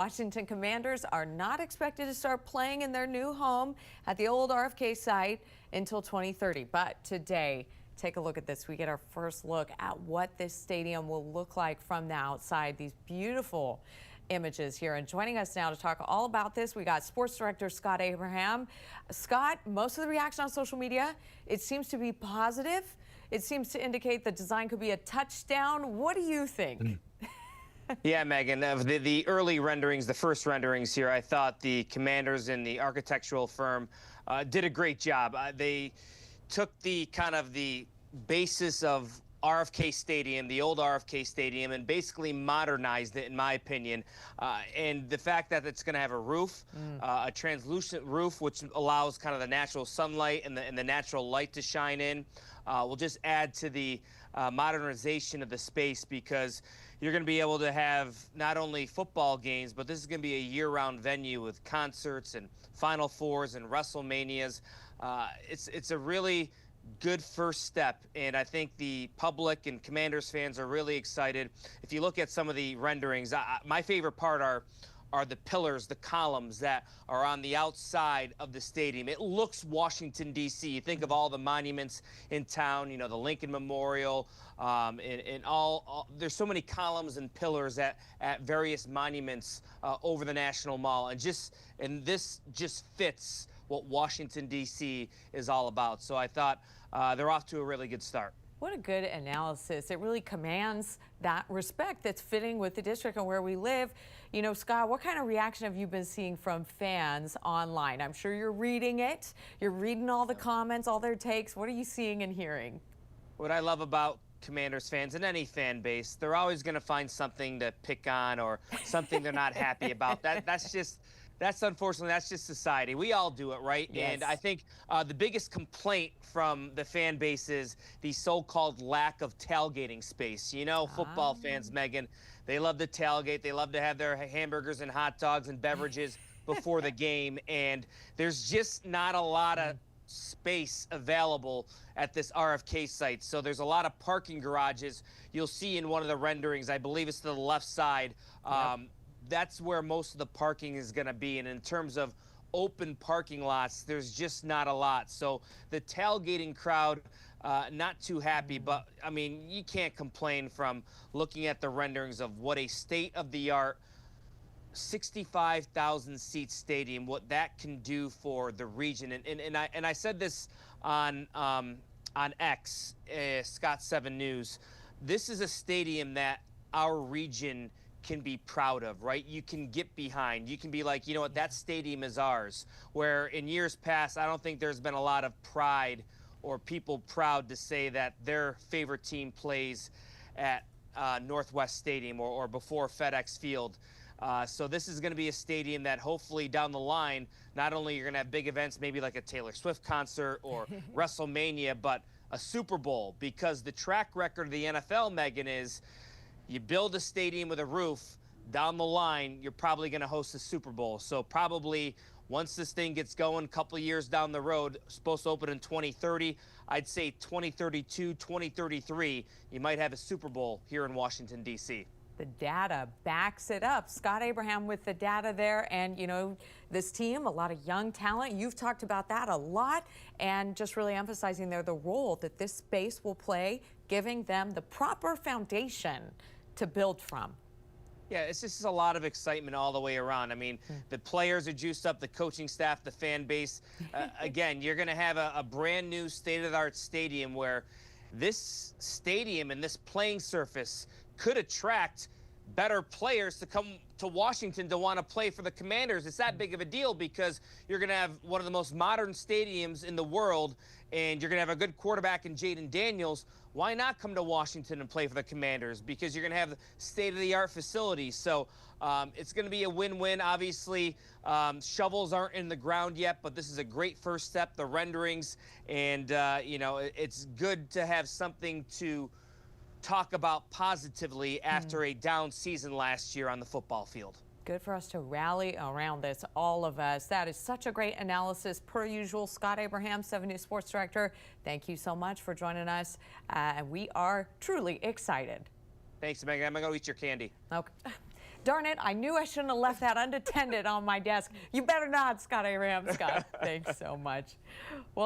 Washington Commanders are not expected to start playing in their new home at the old RFK site until 2030. But today, take a look at this. We get our first look at what this stadium will look like from the outside. These beautiful images here. And joining us now to talk all about this, we got sports director Scott Abraham. Scott, most of the reaction on social media, it seems to be positive. It seems to indicate the design could be a touchdown. What do you think? Yeah, Megan, the early renderings, the first renderings here, I thought the Commanders and the architectural firm did a great job. They took the kind of the basis of RFK Stadium, the old RFK Stadium, and basically modernized it, in my opinion. And the fact that it's going to have a roof, a translucent roof, which allows kind of the natural sunlight and the natural light to shine in, will just add to the modernization of the space, because you're going to be able to have not only football games, but this is going to be a year-round venue with concerts and Final Fours and WrestleManias. It's a really good first step, and I think the public and Commanders fans are really excited. If you look at some of the renderings, my favorite part are the pillars, the columns that are on the outside of the stadium. It looks Washington, D.C. You think of all the monuments in town, you know, the Lincoln Memorial, and all there's so many columns and pillars at various monuments over the National Mall. And this just fits what Washington, D.C. is all about. So I thought they're off to a really good start. What a good analysis. It really commands that respect that's fitting with the district and where we live. You know, Scott, what kind of reaction have you been seeing from fans online? I'm sure you're reading it. You're reading all the comments, all their takes. What are you seeing and hearing? What I love about Commanders fans and any fan base, they're always going to find something to pick on or something they're not happy about. That's unfortunately, that's just society. We all do it, right? Yes. And I think the biggest complaint from the fan base is the so-called lack of tailgating space. You know, football fans, Megan, they love to tailgate. They love to have their hamburgers and hot dogs and beverages before the game. And there's just not a lot of space available at this RFK site. So there's a lot of parking garages. You'll see in one of the renderings, I believe it's to the left side, that's where most of the parking is going to be. And in terms of open parking lots, there's just not a lot. So the tailgating crowd, not too happy. But, I mean, you can't complain from looking at the renderings of what a state-of-the-art 65,000-seat stadium, what that can do for the region. And I said this on X, Scott 7 News. This is a stadium that our region can be proud of, right? You can get behind. You can be like, you know what, that stadium is ours. Where in years past, I don't think there's been a lot of pride or people proud to say that their favorite team plays at Northwest Stadium or before FedEx Field. So this is going to be a stadium that hopefully down the line, not only you're going to have big events, maybe like a Taylor Swift concert or WrestleMania, but a Super Bowl, because the track record of the NFL, Megan, is you build a stadium with a roof, down the line, you're probably going to host a Super Bowl. So probably once this thing gets going, a couple of years down the road, supposed to open in 2030, I'd say 2032, 2033, you might have a Super Bowl here in Washington, D.C. The data backs it up. Scott Abraham with the data there. And, you know, this team, a lot of young talent. You've talked about that a lot, and just really emphasizing there the role that this space will play, giving them the proper foundation to build from. Yeah, it's just a lot of excitement all the way around. I mean, the players are juiced up, the coaching staff, the fan base. Again, you're going to have a brand new state-of-the-art stadium where this stadium and this playing surface could attract better players to come to Washington to want to play for the Commanders. It's that big of a deal because you're going to have one of the most modern stadiums in the world, and you're going to have a good quarterback in Jaden Daniels. Why not come to Washington and play for the Commanders? Because you're going to have state-of-the-art facilities. So it's going to be a win-win. Obviously, shovels aren't in the ground yet, but this is a great first step, the renderings. And, you know, it's good to have something to talk about positively after a down season last year on the football field. Good for us to rally around this, all of us. That is such a great analysis, per usual. Scott Abraham, 7 News Sports Director, thank you so much for joining us. And we are truly excited. Thanks, Megan. I'm going to go eat your candy. Okay. Darn it, I knew I shouldn't have left that unattended on my desk. You better not, Scott Abraham. Scott, thanks so much. Well.